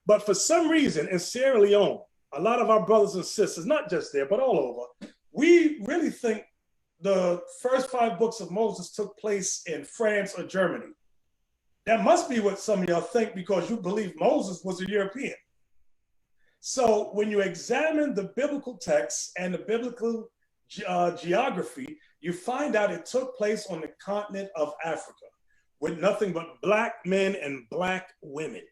But for some reason in Sierra Leone, a lot of our brothers and sisters, not just there, but all over, we really think the first 5 books of Moses took place in France or Germany. That must be what some of y'all think because you believe Moses was a European. So when you examine the biblical texts and the biblical geography, you find out it took place on the continent of Africa with nothing but black men and black women.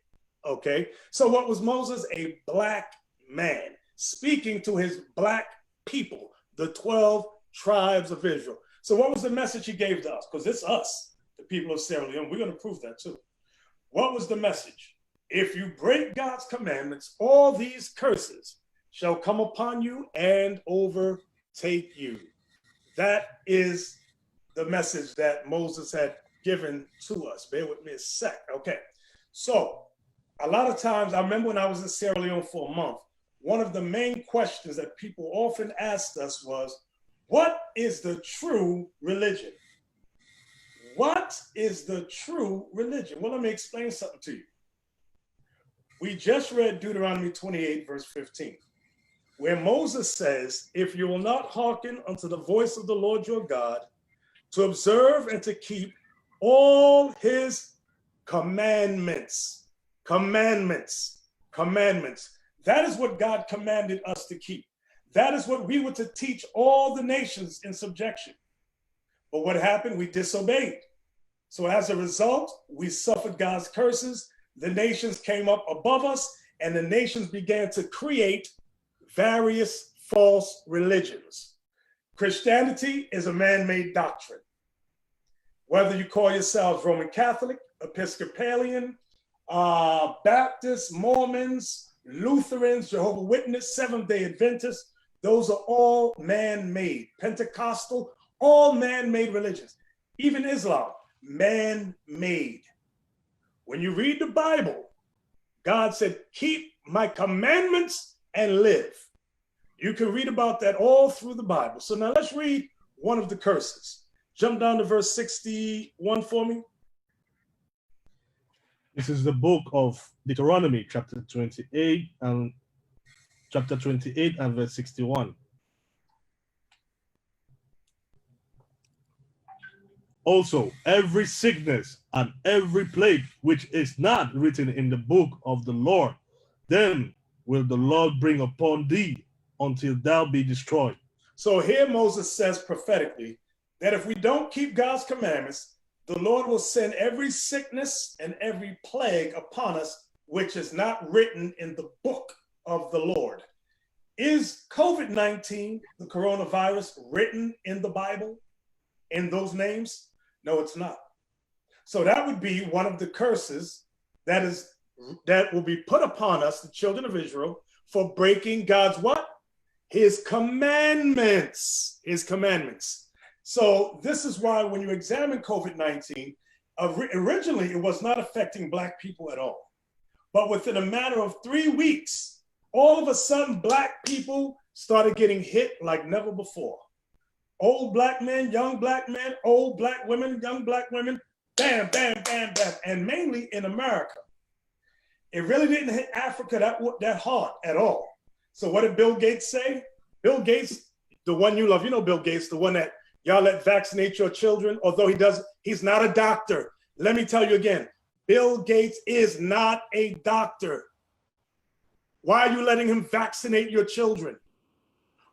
Okay, so what was Moses? A black man speaking to his black people, the 12 tribes of Israel. So what was the message he gave to us? Because it's us, the people of Sierra Leone. We're going to prove that too. What was the message? If you break God's commandments, all these curses shall come upon you and overtake you. That is the message that Moses had given to us. Bear with me a sec. Okay. So a lot of times, I remember when I was in Sierra Leone for a month, one of the main questions that people often asked us was, what is the true religion? What is the true religion? Well, let me explain something to you. We just read Deuteronomy 28, verse 15, where Moses says, if you will not hearken unto the voice of the Lord your God, to observe and to keep all his commandments, commandments. That is what God commanded us to keep. That is what we were to teach all the nations in subjection. But what happened? We disobeyed. So as a result, we suffered God's curses. The nations came up above us, and the nations began to create various false religions. Christianity is a man-made doctrine. Whether you call yourselves Roman Catholic, Episcopalian, Baptists, Mormons, Lutherans, Jehovah's Witness, Seventh-day Adventists, those are all man-made. Pentecostal, all man-made religions. Even Islam, man-made. When you read the Bible, God said, keep my commandments and live. You can read about that all through the Bible. So now let's read one of the curses. Jump down to verse 61 for me. This is the book of Deuteronomy, chapter 28 and verse 61. Also, every sickness and every plague which is not written in the book of the Lord, then will the Lord bring upon thee until thou be destroyed. So here Moses says prophetically that if we don't keep God's commandments, the Lord will send every sickness and every plague upon us, which is not written in the book of the Lord. Is COVID-19, the coronavirus, written in the Bible in those names? No, it's not. So that would be one of the curses that will be put upon us, the children of Israel, for breaking God's what? His commandments. His commandments. So this is why when you examine COVID-19, originally it was not affecting Black people at all. But within a matter of 3 weeks, all of a sudden Black people started getting hit like never before. Old Black men, young Black men, old Black women, young Black women, bam, bam, bam, bam, and mainly in America. It really didn't hit Africa that hard at all. So what did Bill Gates say? Bill Gates, the one you love, you know Bill Gates, the one that y'all let vaccinate your children, although he's not a doctor. Let me tell you again, Bill Gates is not a doctor. Why are you letting him vaccinate your children?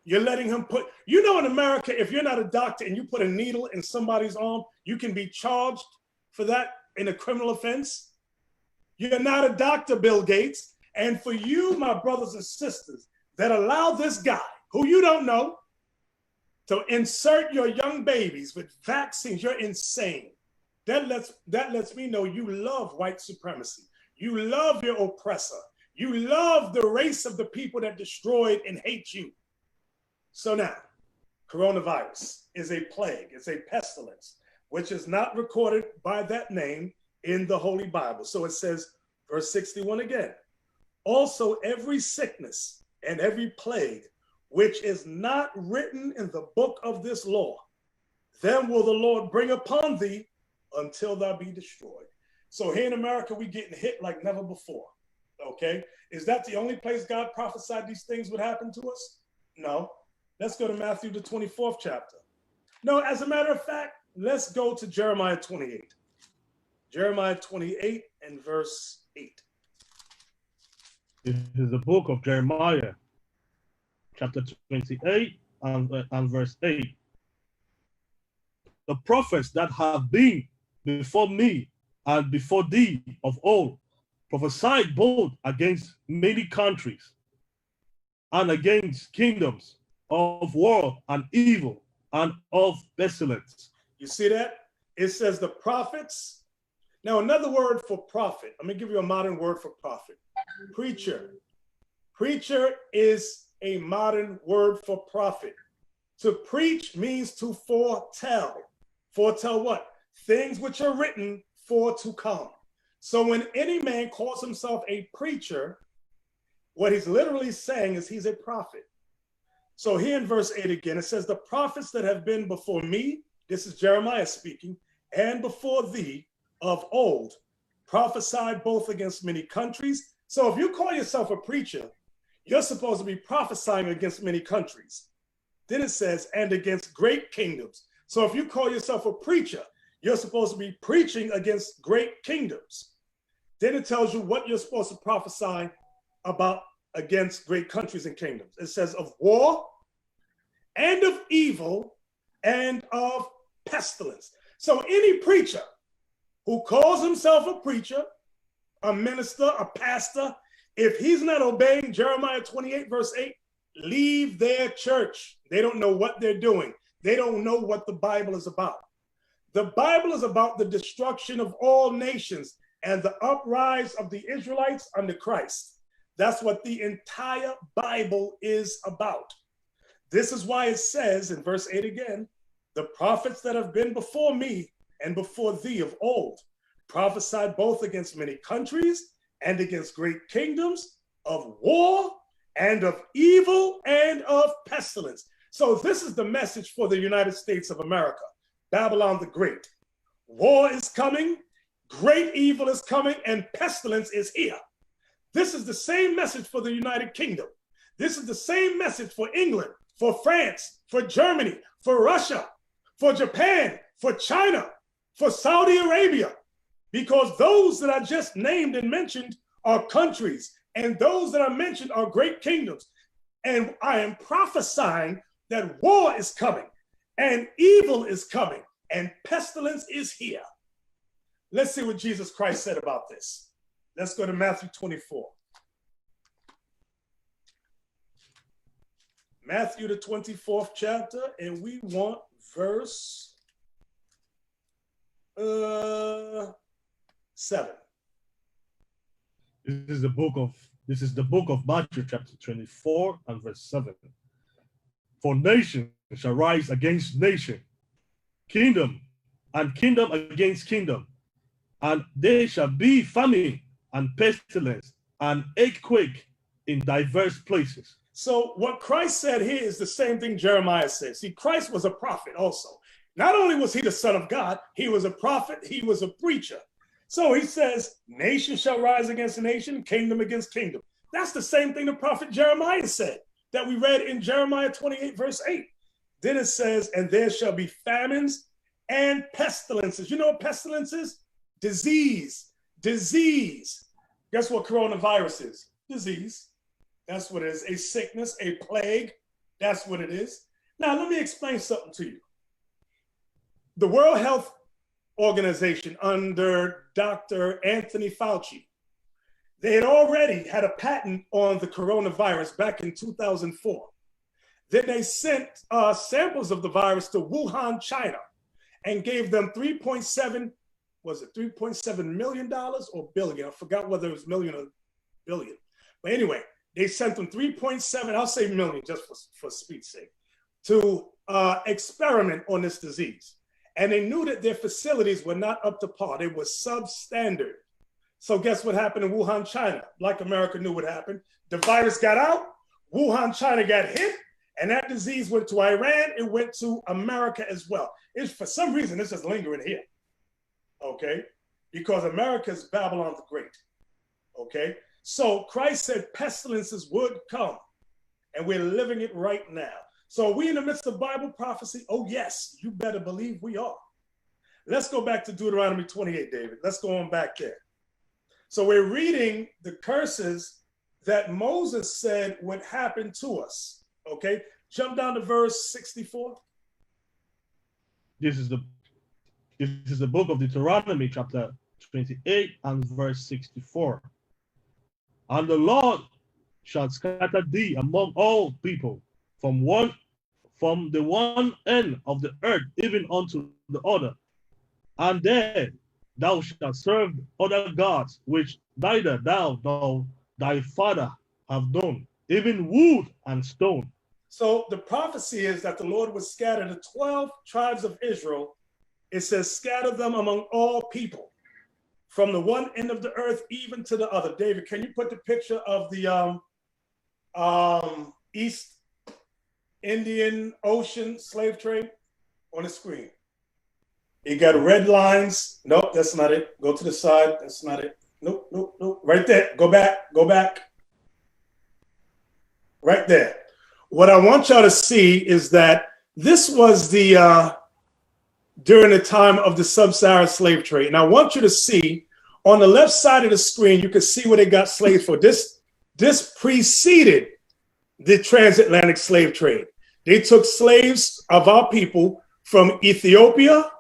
You're letting him in America, if you're not a doctor and you put a needle in somebody's arm, you can be charged for that in a criminal offense. You're not a doctor, Bill Gates. And for you, my brothers and sisters, that allow this guy, who you don't know, to insert your young babies with vaccines, you're insane. That lets me know you love white supremacy. You love your oppressor. You love the race of the people that destroyed and hate you. So now, coronavirus is a plague, it's a pestilence, which is not recorded by that name in the Holy Bible. So it says, verse 61 again, also every sickness and every plague, which is not written in the book of this law, then will the Lord bring upon thee until thou be destroyed. So here in America, we're getting hit like never before. Okay. Is that the only place God prophesied these things would happen to us? No. Let's go to Matthew, the 24th chapter. No, as a matter of fact, let's go to Jeremiah 28. Jeremiah 28 and verse 8. This is the book of Jeremiah, chapter 28 and verse 8. The prophets that have been before me and before thee of old prophesied both against many countries and against kingdoms of war and evil and of pestilence. You see that? It says the prophets. Now, another word for prophet. Let me give you a modern word for prophet. Preacher. Preacher is a modern word for prophet. To preach means to foretell. Foretell what? Things which are written for to come. So when any man calls himself a preacher, what he's literally saying is he's a prophet. So here in verse 8 again, it says, the prophets that have been before me, this is Jeremiah speaking, and before thee of old, prophesied both against many countries. So if you call yourself a preacher, you're supposed to be prophesying against many countries. Then it says, and against great kingdoms. So if you call yourself a preacher, you're supposed to be preaching against great kingdoms. Then it tells you what you're supposed to prophesy about against great countries and kingdoms. It says of war and of evil and of pestilence. So any preacher who calls himself a preacher, a minister, a pastor, if he's not obeying Jeremiah 28 verse 8, leave their church. They don't know what they're doing. They don't know what the Bible is about. The Bible is about the destruction of all nations and the uprise of the Israelites under Christ. That's what the entire Bible is about. This is why it says in verse 8 again, the prophets that have been before me and before thee of old prophesied both against many countries and against great kingdoms, of war and of evil and of pestilence. So this is the message for the United States of America. Babylon the Great. War is coming, great evil is coming, and pestilence is here. This is the same message for the United Kingdom. This is the same message for England, for France, for Germany, for Russia, for Japan, for China, for Saudi Arabia, because those that I just named and mentioned are countries, and those that I mentioned are great kingdoms. And I am prophesying that war is coming, and evil is coming, and pestilence is here. Let's see what Jesus Christ said about this. Let's go to Matthew 24. Matthew, the 24th chapter, and we want verse 7. This is the book of Matthew, chapter 24 and verse 7. For nation shall rise against nation, kingdom and kingdom against kingdom, and there shall be famine and pestilence and earthquake in diverse places. So what Christ said here is the same thing Jeremiah said. See, Christ was a prophet also. Not only was he the Son of God, he was a prophet, he was a preacher. So he says, nation shall rise against nation, kingdom against kingdom. That's the same thing the prophet Jeremiah said that we read in Jeremiah 28, verse 8. Then it says, and there shall be famines and pestilences. You know what pestilence is? Disease. Guess what coronavirus is? Disease. That's what it is. A sickness, a plague. That's what it is. Now, let me explain something to you. The World Health Organization under Dr. Anthony Fauci, they had already had a patent on the coronavirus back in 2004. Then they sent samples of the virus to Wuhan, China, and gave them $3.7 million or billion? I forgot whether it was million or billion. But anyway, they sent them 3.7, I'll say million just for speed's sake, to experiment on this disease. And they knew that their facilities were not up to par. They were substandard. So guess what happened in Wuhan, China? Like America knew what happened. The virus got out, Wuhan, China got hit, and that disease went to Iran. It went to America as well. For some reason, it's just lingering here, okay? Because America's Babylon the Great, okay? So Christ said pestilences would come, and we're living it right now. So are we in the midst of Bible prophecy? Oh, yes, you better believe we are. Let's go back to Deuteronomy 28, David. Let's go on back there. So we're reading the curses that Moses said would happen to us. Okay, jump down to verse 64. This is the book of Deuteronomy, chapter 28 and verse 64. And the Lord shall scatter thee among all people, from the one end of the earth even unto the other. And there thou shalt serve other gods, which neither thou nor thy father have known, even wood and stone. So the prophecy is that the Lord would scatter the 12 tribes of Israel. It says, scatter them among all people, from the one end of the earth even to the other. David, can you put the picture of the East Indian Ocean slave trade on the screen? You got red lines. Nope, that's not it. Go to the side. That's not it. Nope, nope, nope. Right there. Go back. Go back. Right there. What I want y'all to see is that this was the during the time of the sub-Saharan slave trade. And I want you to see on the left side of the screen, you can see where they got slaves for. This preceded the transatlantic slave trade. They took slaves of our people from Ethiopia,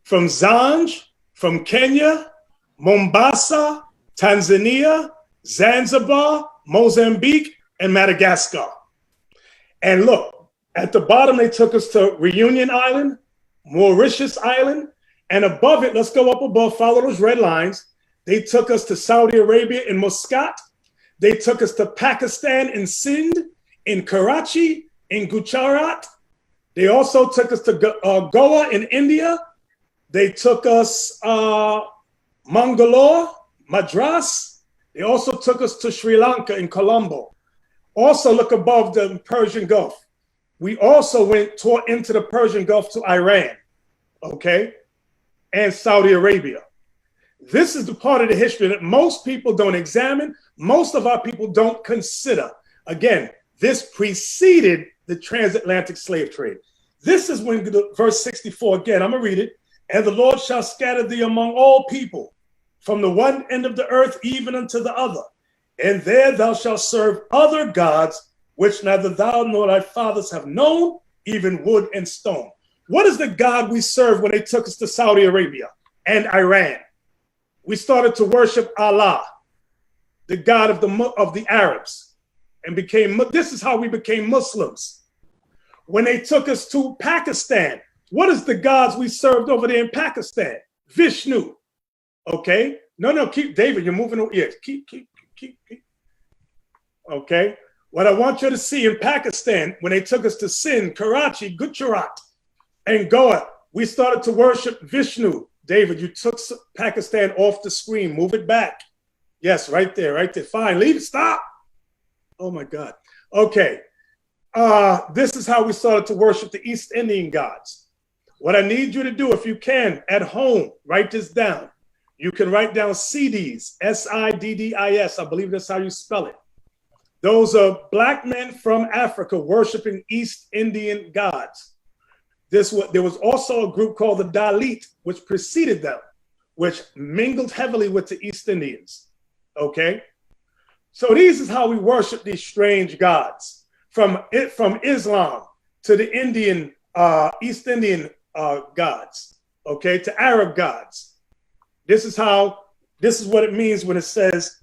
from Zanj, from Kenya, Mombasa, Tanzania, Zanzibar, Mozambique, and Madagascar. And look, at the bottom, they took us to Reunion Island, Mauritius Island, and above it, let's go up above, follow those red lines. They took us to Saudi Arabia in Muscat. They took us to Pakistan in Sindh, in Karachi, in Gujarat. They also took us to Goa in India. They took us Mangalore, Madras. They also took us to Sri Lanka in Colombo. Also look above the Persian Gulf. We also went into the Persian Gulf to Iran, okay, and Saudi Arabia. This is the part of the history that most people don't examine. Most of our people don't consider. Again, this preceded the transatlantic slave trade. This is when verse 64, again, I'm going to read it. And the Lord shall scatter thee among all people, from the one end of the earth even unto the other. And there thou shalt serve other gods, which neither thou nor thy fathers have known, even wood and stone. What is the God we served when they took us to Saudi Arabia and Iran? We started to worship Allah, the God of the Arabs, and this is how we became Muslims. When they took us to Pakistan, what is the gods we served over there in Pakistan? Vishnu. Okay. No, keep, David, you're moving. Yes, keep. Okay. What I want you to see in Pakistan, when they took us to Sindh, Karachi, Gujarat, and Goa, we started to worship Vishnu. David, you took Pakistan off the screen. Move it back. Yes, right there, right there. Fine, leave it, stop. Oh my God. Okay. This is how we started to worship the East Indian gods. What I need you to do, if you can, at home, write this down. You can write down CDs, S-I-D-D-I-S. I believe that's how you spell it. Those are black men from Africa worshiping East Indian gods. There was also a group called the Dalit, which preceded them, which mingled heavily with the East Indians. Okay? So this is how we worship these strange gods, from Islam to the Indian, East Indian gods, okay, to Arab gods. This is what it means when it says,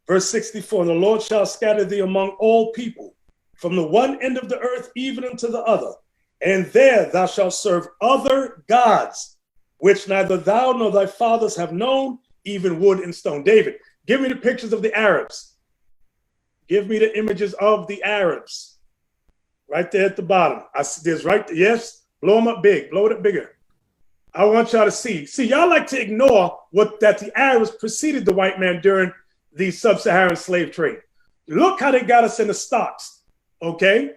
verse 64, the Lord shall scatter thee among all people, from the one end of the earth even unto the other. And there thou shalt serve other gods, which neither thou nor thy fathers have known, even wood and stone. David, give me the pictures of the Arabs. Give me the images of the Arabs. Right there at the bottom. There's right there. Yes, blow them up big, blow it up bigger. I want y'all to see. See, y'all like to ignore that the Arabs preceded the white man during the sub-Saharan slave trade. Look how they got us in the stocks, okay?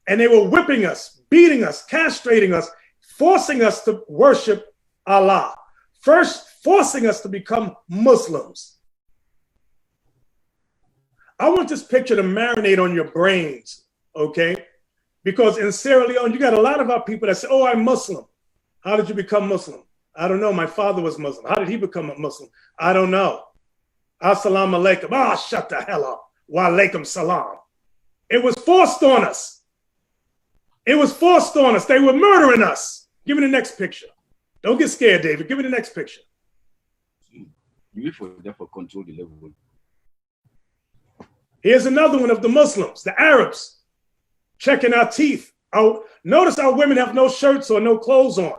And they were whipping us, beating us, castrating us, forcing us to worship Allah. First, forcing us to become Muslims. I want this picture to marinate on your brains, okay? Because in Sierra Leone, you got a lot of our people that say, oh, I'm Muslim. How did you become Muslim? I don't know. My father was Muslim. How did he become a Muslim? I don't know. Assalamu alaikum. Ah, shut the hell up. Wa alaikum salam. It was forced on us. It was forced on us. They were murdering us. Give me the next picture. Don't get scared, David. Give me the next picture. You for therefore control the level. Here's another one of the Muslims, the Arabs, checking our teeth. Notice our women have no shirts or no clothes on.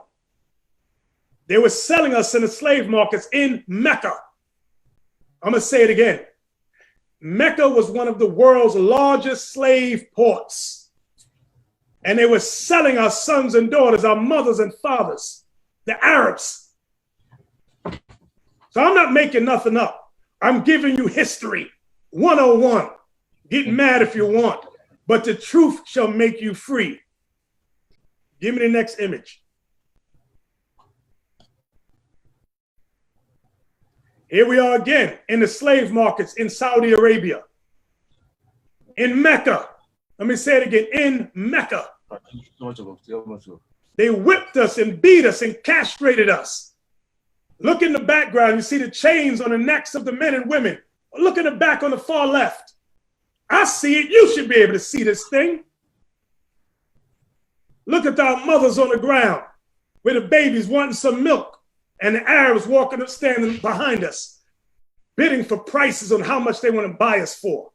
They were selling us in the slave markets in Mecca. I'm going to say it again. Mecca was one of the world's largest slave ports. And they were selling our sons and daughters, our mothers and fathers, the Arabs. So I'm not making nothing up. I'm giving you history 101. Get mad if you want, but the truth shall make you free. Give me the next image. Here we are again in the slave markets in Saudi Arabia, in Mecca. Let me say it again, in Mecca. They whipped us and beat us and castrated us. Look in the background, you see the chains on the necks of the men and women. Look in the back on the far left. I see it, you should be able to see this thing. Look at our mothers on the ground with the babies wanting some milk. And the Arabs walking up, standing behind us, bidding for prices on how much they want to buy us for.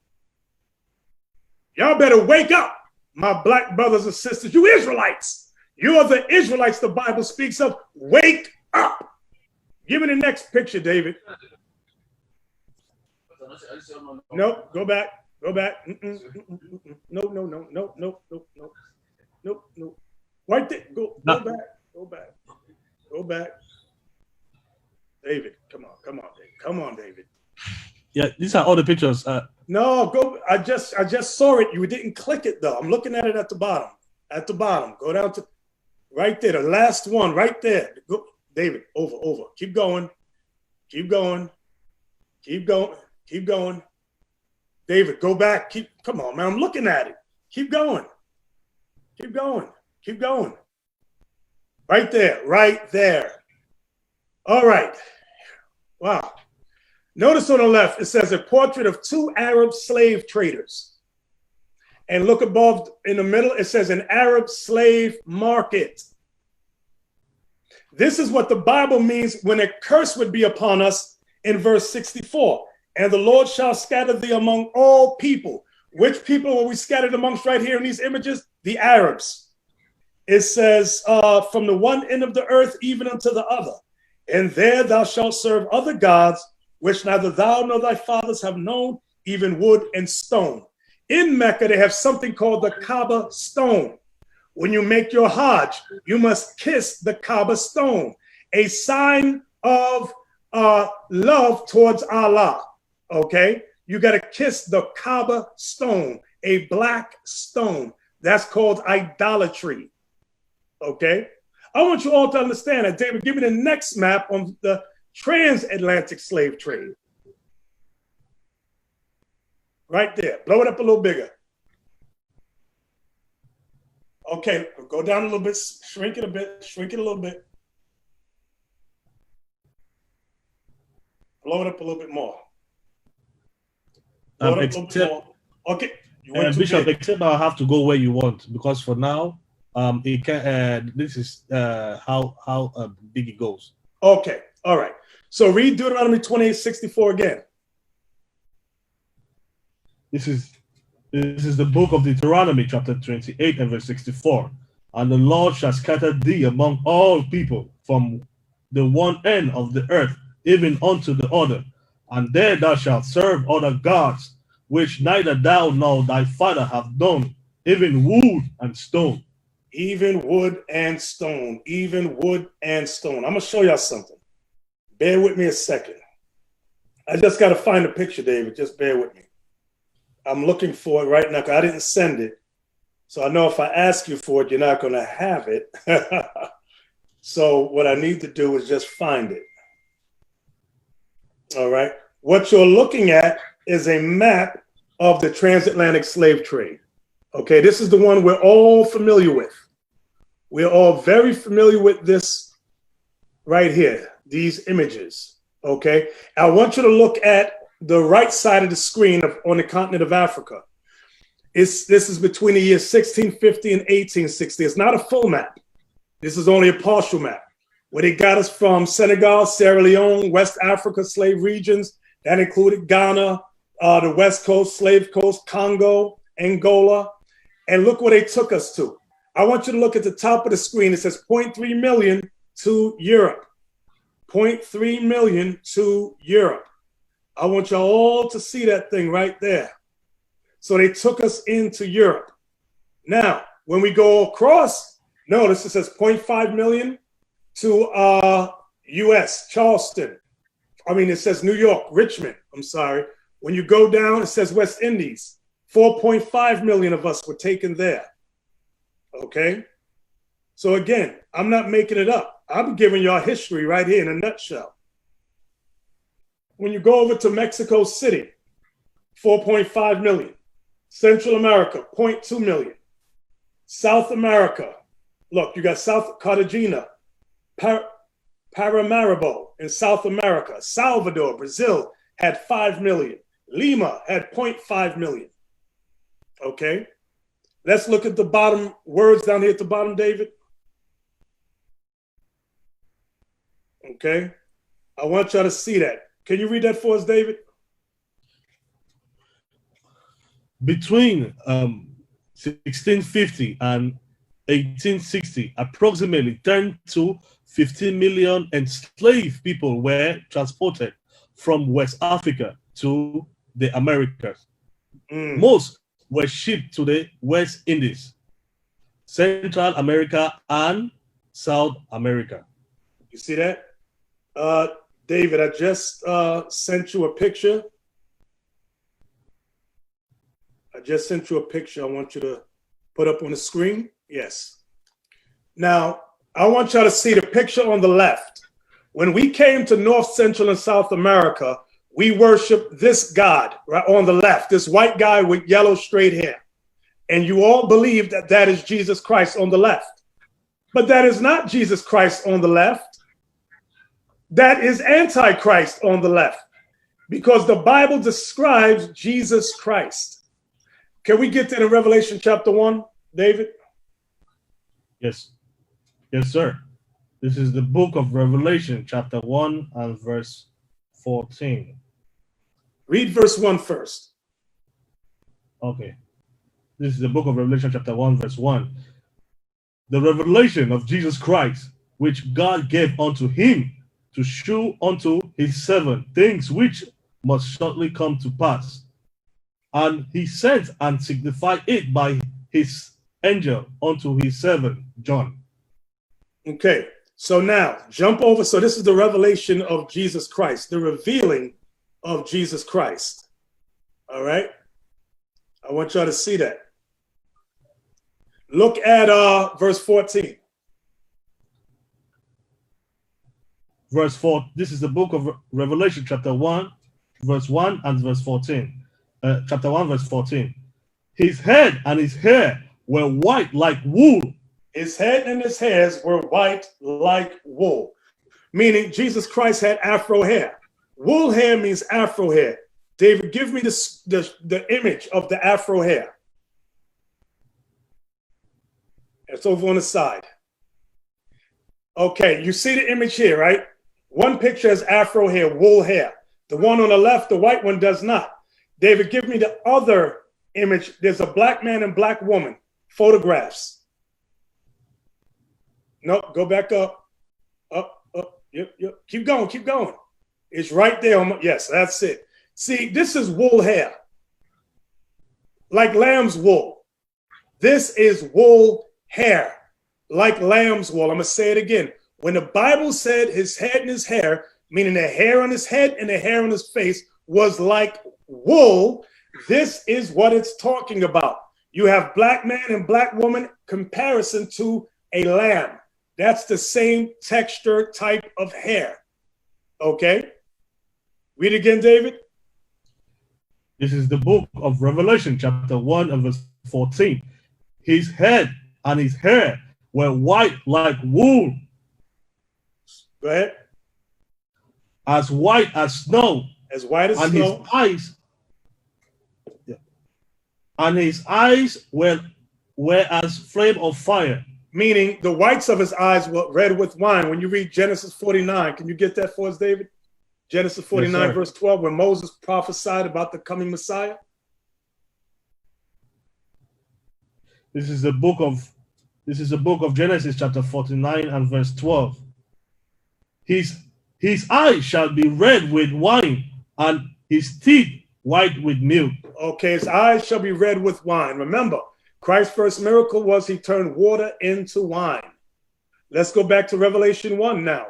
Y'all better wake up, my black brothers and sisters, you Israelites. You are the Israelites the Bible speaks of. Wake up. Give me the next picture, David. No, go back. Go back. No. Right there. Go back. Go back. Go back. David, come on, David. Come on, David. Yeah, these are all the pictures. No, go. I just saw it. You didn't click it though. I'm looking at it at the bottom. At the bottom. Go down to right there. The last one, right there. Go, David. Over. Keep going. Keep going. Keep going. Keep going. David, go back. Come on, man. I'm looking at it. Keep going. Keep going. Keep going. Right there. Right there. All right. Wow. Notice on the left, it says a portrait of two Arab slave traders. And look above in the middle, it says an Arab slave market. This is what the Bible means when a curse would be upon us in verse 64. And the Lord shall scatter thee among all people. Which people were we scattered amongst right here in these images? The Arabs. It says from the one end of the earth even unto the other. And there thou shalt serve other gods, which neither thou nor thy fathers have known, even wood and stone. In Mecca, they have something called the Kaaba stone. When you make your Hajj, you must kiss the Kaaba stone, a sign of love towards Allah, okay? You got to kiss the Kaaba stone, a black stone. That's called idolatry, okay? I want you all to understand that. David, give me the next map on the transatlantic slave trade. Right there. Blow it up a little bigger. Okay, go down a little bit, shrink it a bit, shrink it a little bit. Blow it up a little bit more. Blow it up a little bit more. Okay. Bishop, except I'll have to go where you want, because for now, it can. This is how big it goes. Okay, all right. So read Deuteronomy 28:64 again. This is the book of Deuteronomy, chapter 28 and verse 64. And the Lord shall scatter thee among all people from the one end of the earth, even unto the other. And there thou shalt serve other gods, which neither thou nor thy father have known, even wood and stone. Even wood and stone. Even wood and stone. I'm going to show y'all something. Bear with me a second. I just got to find a picture, David. Just bear with me. I'm looking for it right now because I didn't send it. So I know if I ask you for it, you're not going to have it. So what I need to do is just find it. All right. What you're looking at is a map of the transatlantic slave trade. Okay, this is the one we're all familiar with. We're all very familiar with this right here, these images. Okay, I want you to look at the right side of the screen on the continent of Africa. This is between the years 1650 and 1860. It's not a full map. This is only a partial map, where they got us from Senegal, Sierra Leone, West Africa, slave regions. That included Ghana, the West Coast, slave coast, Congo, Angola. And look where they took us to. I want you to look at the top of the screen. It says 0.3 million to Europe. 0.3 million to Europe. I want y'all all to see that thing right there. So they took us into Europe. Now, when we go across, notice it says 0.5 million to US, Charleston. I mean, it says New York, Richmond, I'm sorry. When you go down, it says West Indies. 4.5 million of us were taken there. Okay? So again, I'm not making it up. I'm giving y'all history right here in a nutshell. When you go over to Mexico City, 4.5 million. Central America, 0.2 million. South America, look, you got South Cartagena, Paramaribo in South America. Salvador, Brazil, had 5 million. Lima had 0.5 million. Okay? Let's look at the bottom words down here at the bottom, David. Okay? I want y'all to see that. Can you read that for us, David? Between 1650 and 1860, approximately 10 to 15 million enslaved people were transported from West Africa to the Americas. Most were shipped to the West Indies, Central America, and South America. You see that? David, I just sent you a picture. I just sent you a picture I want you to put up on the screen. Yes. Now, I want y'all to see the picture on the left. When we came to North, Central, and South America, we worshiped this God right on the left, this white guy with yellow straight hair. And you all believe that that is Jesus Christ on the left. But that is not Jesus Christ on the left. That is Antichrist on the left, because the Bible describes Jesus Christ. Can we get to the Revelation chapter 1, David? Yes. Yes, sir. This is the book of Revelation, chapter 1 and verse 14. Read verse 1 first. Okay. This is the book of Revelation, chapter 1, verse 1. The revelation of Jesus Christ, which God gave unto him to shew unto his servant things which must shortly come to pass. And he sent and signified it by his angel unto his servant John. Okay, so now jump over. So this is the revelation of Jesus Christ, the revealing of Jesus Christ. All right, I want y'all to see that. Look at verse 14. Verse 4. This is the book of Revelation, chapter 1, verse 1 and verse 14. Chapter 1, verse 14. His head and his hair were white like wool. His head and his hairs were white like wool, meaning Jesus Christ had afro hair. Wool hair means afro hair. David, give me the image of the afro hair. It's over on the side. Okay, you see the image here, right? One picture has afro hair, wool hair. The one on the left, the white one, does not. David, give me the other image. There's a black man and black woman. Photographs. Nope, go back up. Up. Yep. Keep going, keep going. It's right there. Yes, that's it. See, this is wool hair. Like lamb's wool. This is wool hair. Like lamb's wool. I'm going to say it again. When the Bible said his head and his hair, meaning the hair on his head and the hair on his face was like wool, this is what it's talking about. You have black man and black woman comparison to a lamb. That's the same texture type of hair. Okay? Read again, David. This is the book of Revelation, chapter 1 and verse 14. His head and his hair were white like wool. Go ahead. As white as snow. As white as and snow. His eyes were as flame of fire. Meaning the whites of his eyes were red with wine. When you read Genesis 49, can you get that for us, David? Genesis 49, yes, verse 12, where Moses prophesied about the coming Messiah. This is the book of Genesis, chapter 49 and verse 12. His eyes shall be red with wine, and his teeth white with milk. Okay, his eyes shall be red with wine. Remember, Christ's first miracle was he turned water into wine. Let's go back to Revelation 1 now.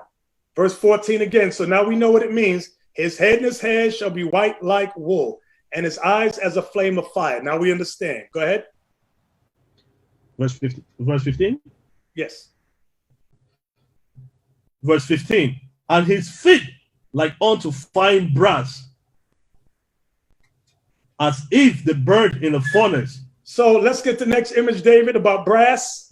Verse 14 again. So now we know what it means. His head and his hair shall be white like wool, and his eyes as a flame of fire. Now we understand. Go ahead. Verse 15? Yes. Verse 15. And his feet like unto fine brass, as if they burned in a furnace. So let's get the next image, David, about brass.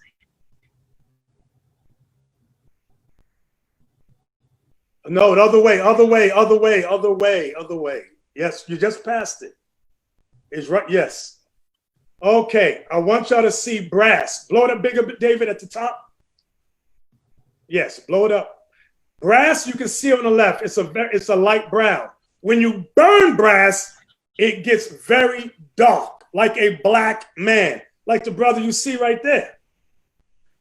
No, the other way, other way, other way, other way, other way. Yes, you just passed it. It's right, yes. Okay, I want y'all to see brass. Blow it up bigger, David, at the top. Yes, blow it up. Brass, you can see on the left, it's a light brown. When you burn brass, it gets very dark, like a black man, like the brother you see right there.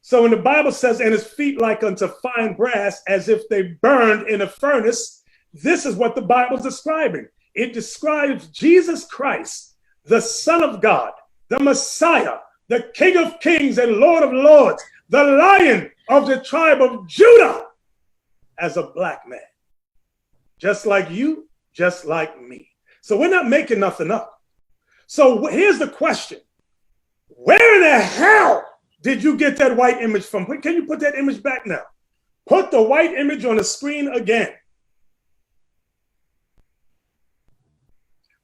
So when the Bible says, and his feet like unto fine brass, as if they burned in a furnace, this is what the Bible's describing. It describes Jesus Christ, the Son of God, the Messiah, the King of Kings and Lord of Lords, the Lion of the tribe of Judah, as a black man. Just like you, just like me. So we're not making nothing up. So here's the question. Where in the hell did you get that white image from? Can you put that image back now? Put the white image on the screen again.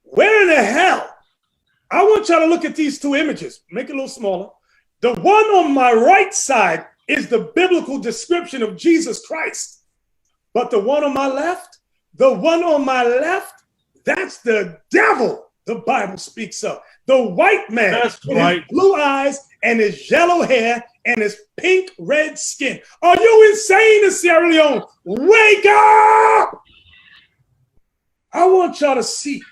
Where in the hell? I want y'all to look at these two images. Make it a little smaller. The one on my right side is the biblical description of Jesus Christ. But the one on my left, that's the devil the Bible speaks of. The white man with his blue eyes and his yellow hair and his pink red skin. Are you insane in Sierra Leone? Wake up! I want y'all to see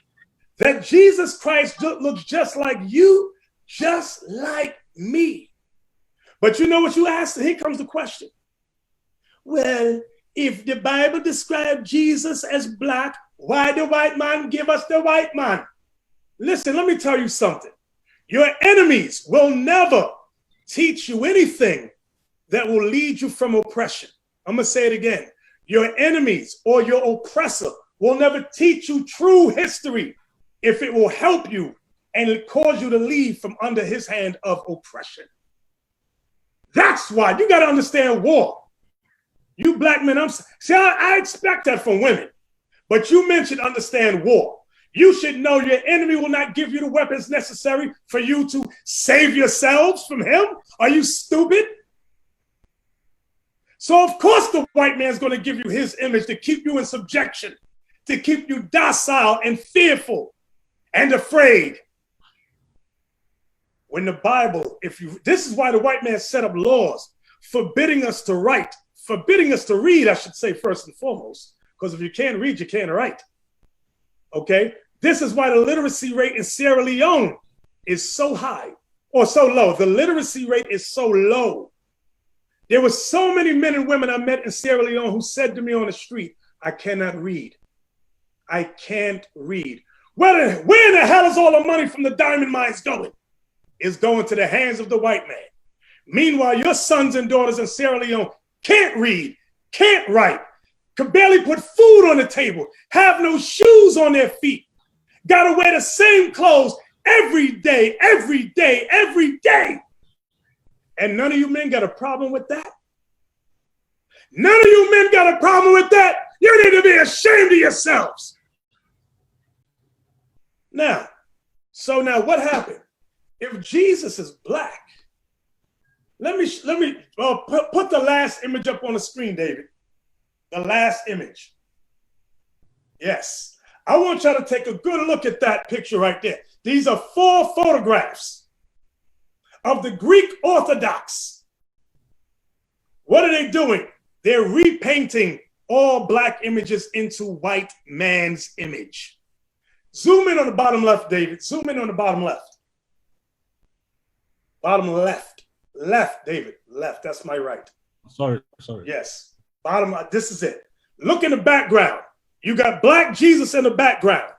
that Jesus Christ looks just like you, just like me. But you know what you asked? Here comes the question. Well, if the Bible described Jesus as black, why the white man give us the white man? Listen, let me tell you something. Your enemies will never teach you anything that will lead you from oppression. I'm going to say it again. Your enemies or your oppressor will never teach you true history if it will help you and cause you to leave from under his hand of oppression. That's why you got to understand war. You black men, I expect that from women, but you men should understand war. You should know your enemy will not give you the weapons necessary for you to save yourselves from him. Are you stupid? So of course the white man's going to give you his image to keep you in subjection, to keep you docile and fearful and afraid. When the Bible, this is why the white man set up laws forbidding us to write, forbidding us to read, I should say, first and foremost, because if you can't read, you can't write. Okay? This is why the literacy rate in Sierra Leone is so high or so low. The literacy rate is so low. There were so many men and women I met in Sierra Leone who said to me on the street, I cannot read. I can't read. Where in the hell is all the money from the diamond mines going? It's going to the hands of the white man. Meanwhile, your sons and daughters in Sierra Leone can't read, can't write, can barely put food on the table, have no shoes on their feet, got to wear the same clothes every day, every day, every day. And none of you men got a problem with that? None of you men got a problem with that? You need to be ashamed of yourselves. Now, So now what happened? If Jesus is black, let me put the last image up on the screen, David. The last image. Yes. I want y'all to take a good look at that picture right there. These are 4 photographs of the Greek Orthodox. What are they doing? They're repainting all black images into white man's image. Zoom in on the bottom left, David. Zoom in on the bottom left. Bottom left. Left, David. Left. That's my right. Sorry. Yes. Bottom. This is it. Look in the background. You got black Jesus in the background.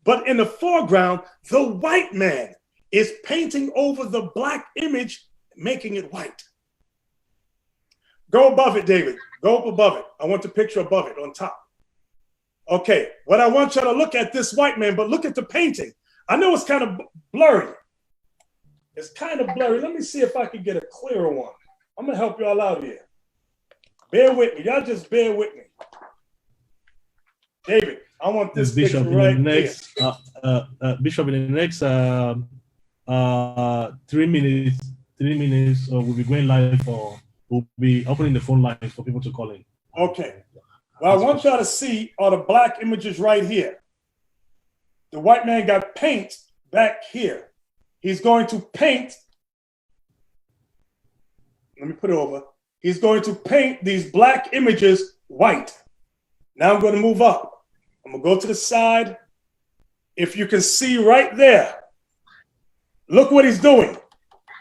But in the foreground, the white man is painting over the black image, making it white. Go above it, David. Go up above it. I want the picture above it on top. Okay, what I want you to look at this white man, but look at the painting. I know it's kind of blurry. It's kind of blurry. Let me see if I can get a clearer one. I'm going to help y'all out here. Bear with me. Y'all just bear with me. David, I want this Bishop picture right next, Bishop, in the next 3 minutes, we'll be going live we'll be opening the phone lines for people to call in. Okay. Well, I want y'all to see all the black images right here. The white man got paint back here. He's going to paint. Let me put it over. He's going to paint these black images white. Now I'm going to move up. I'm going to go to the side. If you can see right there, look what he's doing.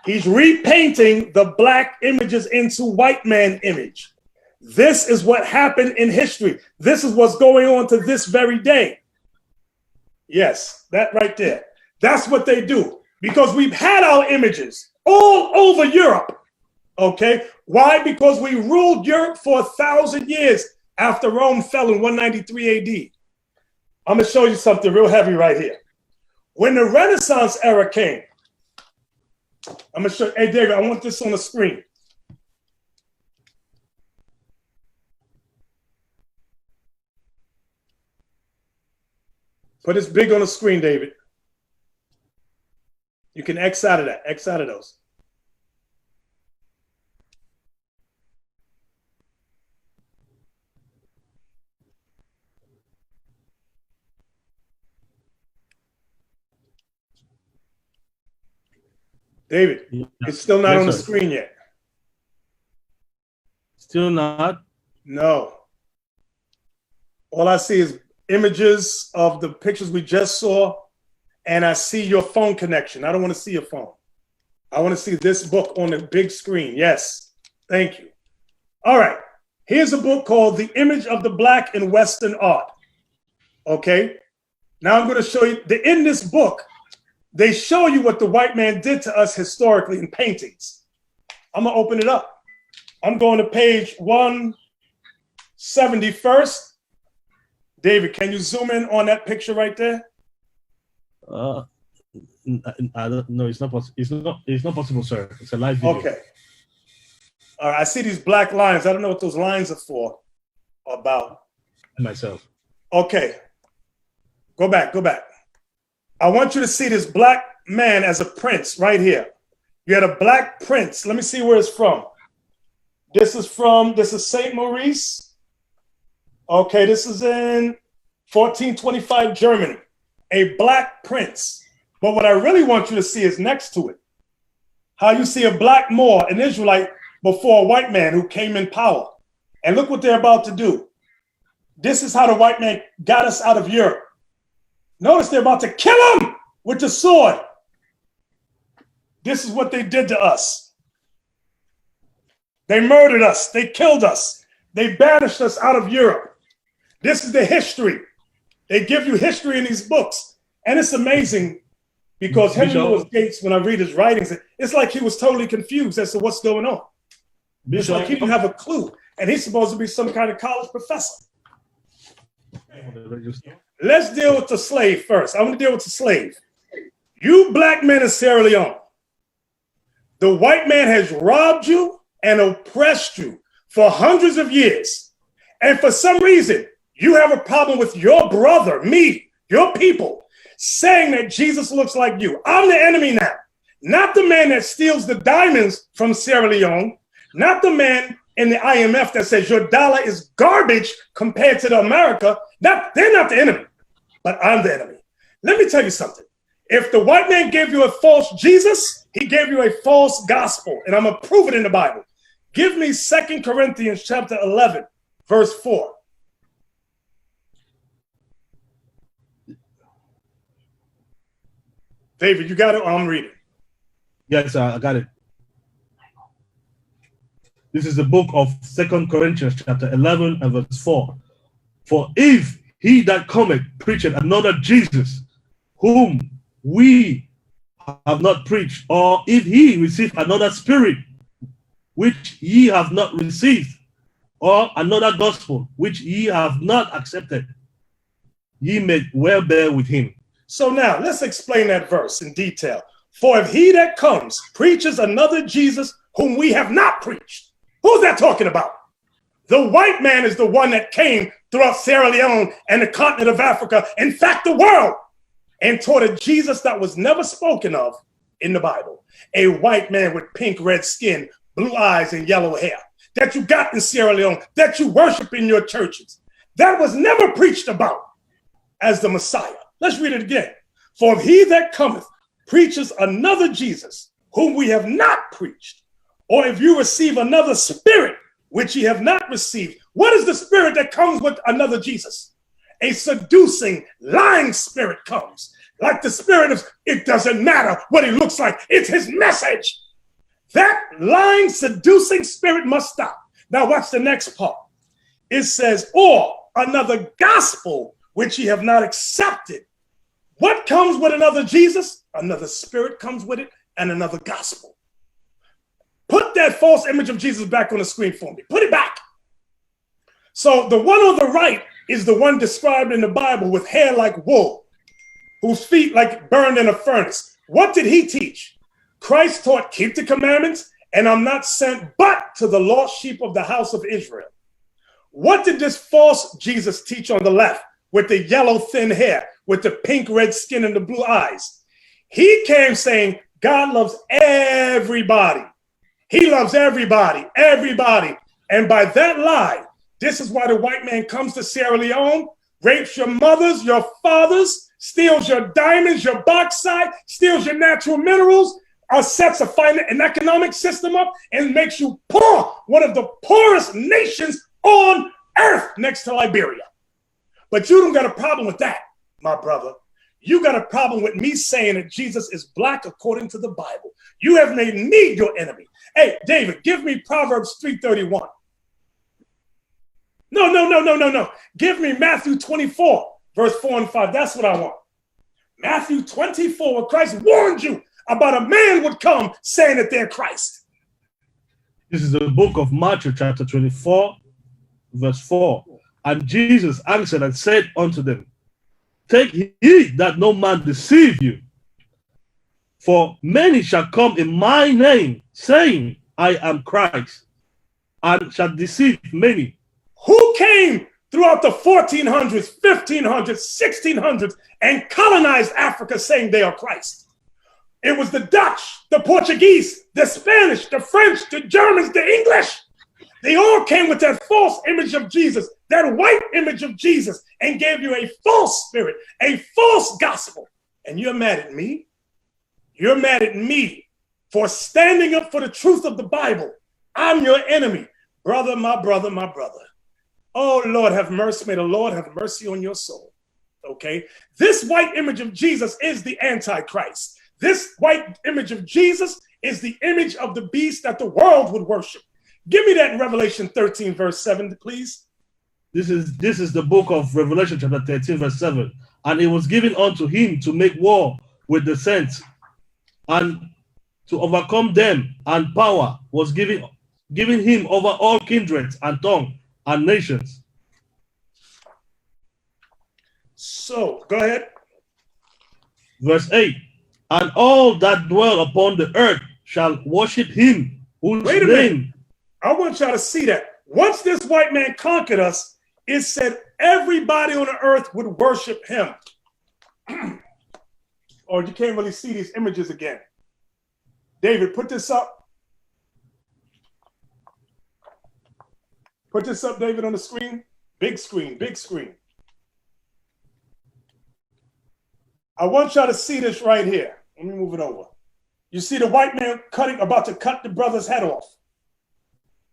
He's repainting the black images into white man image. This is what happened in history. This is what's going on to this very day. Yes, that right there. That's what they do. Because we've had our images all over Europe. Okay? Why? Because we ruled Europe for 1,000 years after Rome fell in 193 AD. I'm going to show you something real heavy right here. When the Renaissance era came, I'm going to show you. Hey, David, I want this on the screen. Put this big on the screen, David. You can X out of that. X out of those. Yeah. David, it's still not on the screen yet. Still not? No. All I see is images of the pictures we just saw, and I see your phone connection. I don't want to see your phone. I want to see this book on the big screen. Yes. Thank you. All right. Here's a book called The Image of the Black in Western Art. Okay. Now I'm going to show you in this book, they show you what the white man did to us historically in paintings. I'm going to open it up. I'm going to page 171st. David, can you zoom in on that picture right there? I don't know. It's not possible. It's not possible, sir. It's a live video. Okay. All right. I see these black lines. I don't know what those lines are for. About myself. Okay. Go back. I want you to see this black man as a prince right here. You had a black prince. Let me see where it's from. This is St. Maurice. Okay, this is in 1425 Germany. A black prince. But what I really want you to see is next to it. How you see a black Moor, an Israelite, before a white man who came in power. And look what they're about to do. This is how the white man got us out of Europe. Notice they're about to kill him with the sword. This is what they did to us. They murdered us. They killed us. They banished us out of Europe. This is the history. They give you history in these books. And it's amazing because Henry Louis Gates, when I read his writings, it's like he was totally confused as to what's going on. It's like he didn't have a clue. And he's supposed to be some kind of college professor. Let's deal with the slave first. I want to deal with the slave. You black men in Sierra Leone, the white man has robbed you and oppressed you for hundreds of years. And for some reason, you have a problem with your brother, me, your people. saying that Jesus looks like you. I'm the enemy now. Not the man that steals the diamonds from Sierra Leone. Not the man in the IMF that says your dollar is garbage compared to the America. They're not the enemy, but I'm the enemy. Let me tell you something. If the white man gave you a false Jesus, he gave you a false gospel. And I'm going to prove it in the Bible. Give me 2 Corinthians chapter 11, verse 4. David, you got it? I'm reading. Yes, I got it. This is the book of 2 Corinthians chapter 11 and verse 4. For if he that cometh preacheth another Jesus, whom we have not preached, or if he receive another spirit, which ye have not received, or another gospel, which ye have not accepted, ye may well bear with him. So now let's explain that verse in detail. For if he that comes preaches another Jesus whom we have not preached, who's that talking about? The white man is the one that came throughout Sierra Leone and the continent of Africa, in fact, the world, and taught a Jesus that was never spoken of in the Bible. A white man with pink, red skin, blue eyes, and yellow hair that you got in Sierra Leone, that you worship in your churches. That was never preached about as the Messiah. Let's read it again. For if he that cometh preaches another Jesus, whom we have not preached, or if you receive another spirit, which ye have not received. What is the spirit that comes with another Jesus? A seducing, lying spirit comes. Like the spirit of, it doesn't matter what he looks like, it's his message. That lying, seducing spirit must stop. Now watch the next part. It says, or another gospel, which ye have not accepted. What comes with another Jesus? Another spirit comes with it, and another gospel. Put that false image of Jesus back on the screen for me. Put it back. So the one on the right is the one described in the Bible with hair like wool, whose feet like burned in a furnace. What did he teach? Christ taught, keep the commandments, and I'm not sent but to the lost sheep of the house of Israel. What did this false Jesus teach on the left with the yellow thin hair, with the pink red skin and the blue eyes? He came saying God loves everybody. He loves everybody, everybody. And by that lie, this is why the white man comes to Sierra Leone, rapes your mothers, your fathers, steals your diamonds, your bauxite, steals your natural minerals, sets an economic system up, and makes you poor, one of the poorest nations on earth next to Liberia. But you don't got a problem with that, my brother. You got a problem with me saying that Jesus is black according to the Bible. You have made me your enemy. Hey, David, give me Proverbs 3:31. No. Give me Matthew 24, verse 4 and 5. That's what I want. Matthew 24, where Christ warned you about a man would come saying that they're Christ. This is the book of Matthew, chapter 24, verse 4. And Jesus answered and said unto them, take heed that no man deceive you. For many shall come in my name, saying, I am Christ, and shall deceive many. Who came throughout the 1400s, 1500s, 1600s, and colonized Africa saying they are Christ? It was the Dutch, the Portuguese, the Spanish, the French, the Germans, the English. They all came with that false image of Jesus, that white image of Jesus, and gave you a false spirit, a false gospel. And you're mad at me? You're mad at me for standing up for the truth of the Bible. I'm your enemy. Brother, my brother, my brother. Oh, Lord, have mercy. May the Lord have mercy on your soul. Okay? This white image of Jesus is the Antichrist. This white image of Jesus is the image of the beast that the world would worship. Give me that in Revelation 13, verse 7, please. This is the book of Revelation, chapter 13, verse 7. And it was given unto him to make war with the saints, and to overcome them, and power was given him over all kindreds and tongues and nations. So, go ahead. Verse 8. And all that dwell upon the earth shall worship him, whose Wait a name... minute. I want y'all to see that. Once this white man conquered us, it said everybody on the earth would worship him. or you can't really see these images again. David, put this up. Put this up, David, on the screen. Big screen, big screen. I want y'all to see this right here. Let me move it over. You see the white man about to cut the brother's head off.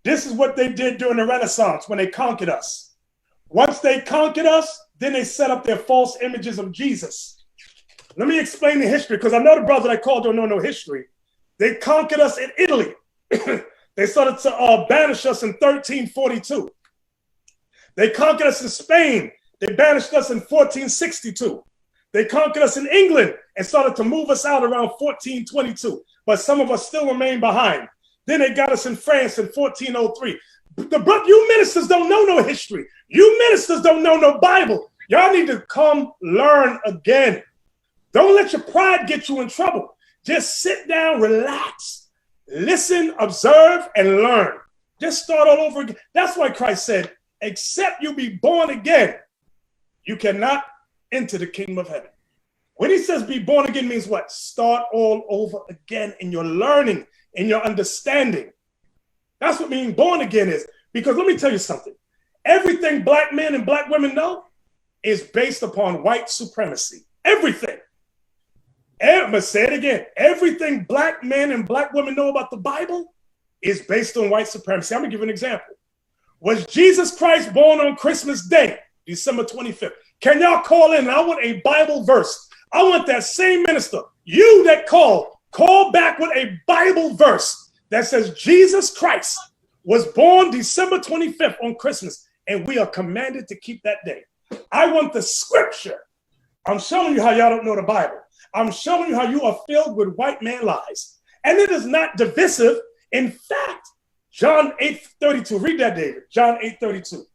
This is what they did during the Renaissance when they conquered us. Once they conquered us, then they set up their false images of Jesus. Let me explain the history, because I know the brother I called don't know no history. They conquered us in Italy. They started to banish us in 1342. They conquered us in Spain. They banished us in 1462. They conquered us in England and started to move us out around 1422. But some of us still remain behind. Then they got us in France in 1403. You ministers don't know no history. You ministers don't know no Bible. Y'all need to come learn again. Don't let your pride get you in trouble. Just sit down, relax, listen, observe, and learn. Just start all over again. That's why Christ said, except you be born again, you cannot enter the kingdom of heaven. When he says be born again means what? Start all over again in your learning, in your understanding. That's what being born again is. Because let me tell you something. Everything black men and black women know is based upon white supremacy. Everything. I'm going to say it again. Everything black men and black women know about the Bible is based on white supremacy. I'm going to give you an example. Was Jesus Christ born on Christmas Day, December 25th? Can y'all call in? I want a Bible verse. I want that same minister, you that call back with a Bible verse that says Jesus Christ was born December 25th on Christmas, and we are commanded to keep that day. I want the scripture. I'm showing you how y'all don't know the Bible. I'm showing you how you are filled with white man lies. And it is not divisive. In fact, John 8:32, read that, David. John 8:32.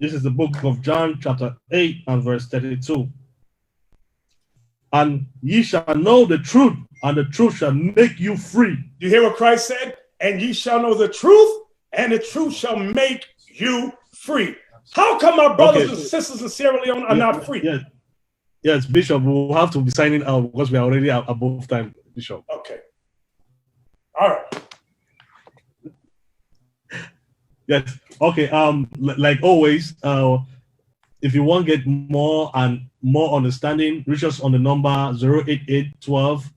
This is the book of John, chapter 8 and verse 32. And ye shall know the truth, and the truth shall make you free. You hear what Christ said? And ye shall know the truth, and the truth shall make you free. How come our brothers and sisters in Sierra Leone are not free? Yes, Bishop, we'll have to be signing out because we are already above time, Bishop. Okay. All right. Yes. Okay. Like always, if you want to get more and more understanding, reach us on the number 08812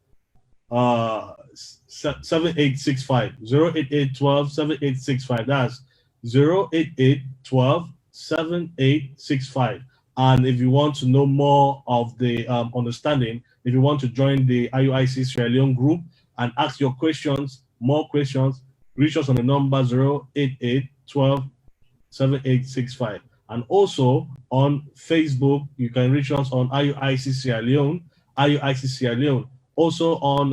7865. 08812 7865. That's 08812 7865. And if you want to know more of the understanding, if you want to join the IUIC Sierra Leone group and ask your questions, more questions, reach us on the number 08812 7865. And also on Facebook, you can reach us on IUIC Sierra Leone, IUIC Sierra Leone. Also on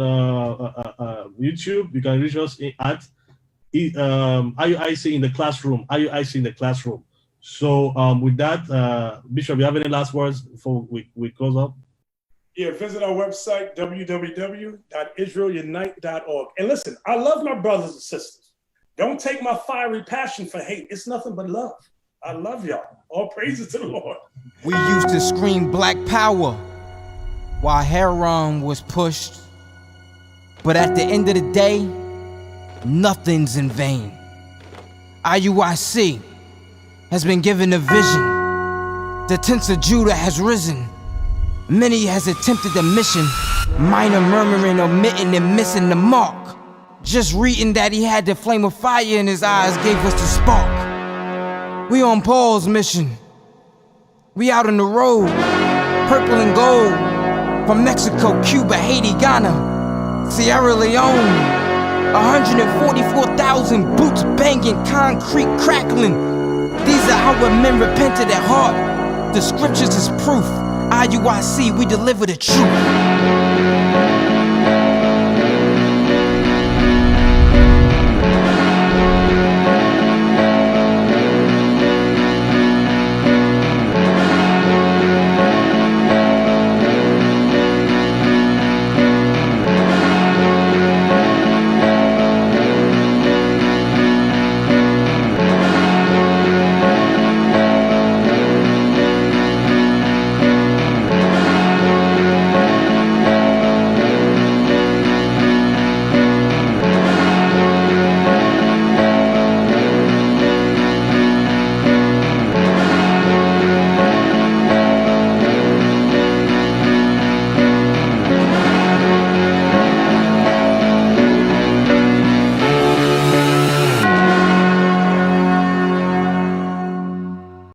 YouTube, you can reach us at IUIC in the classroom, IUIC in the classroom. So with that, Bishop, you have any last words before we close up? Yeah, visit our website, www.israelunite.org. And listen, I love my brothers and sisters. Don't take my fiery passion for hate. It's nothing but love. I love y'all. All praises to the Lord. We used to scream black power while heroin was pushed. But at the end of the day, nothing's in vain. IUIC has been given a vision. The tents of Judah has risen. Many has attempted the mission, minor murmuring, omitting, and missing the mark. Just reading that he had the flame of fire in his eyes gave us the spark. We on Paul's mission. We out on the road, purple and gold. From Mexico, Cuba, Haiti, Ghana, Sierra Leone. 144,000 boots banging, concrete crackling. These are how men repented at heart. The scriptures is proof. IUIC, we deliver the truth.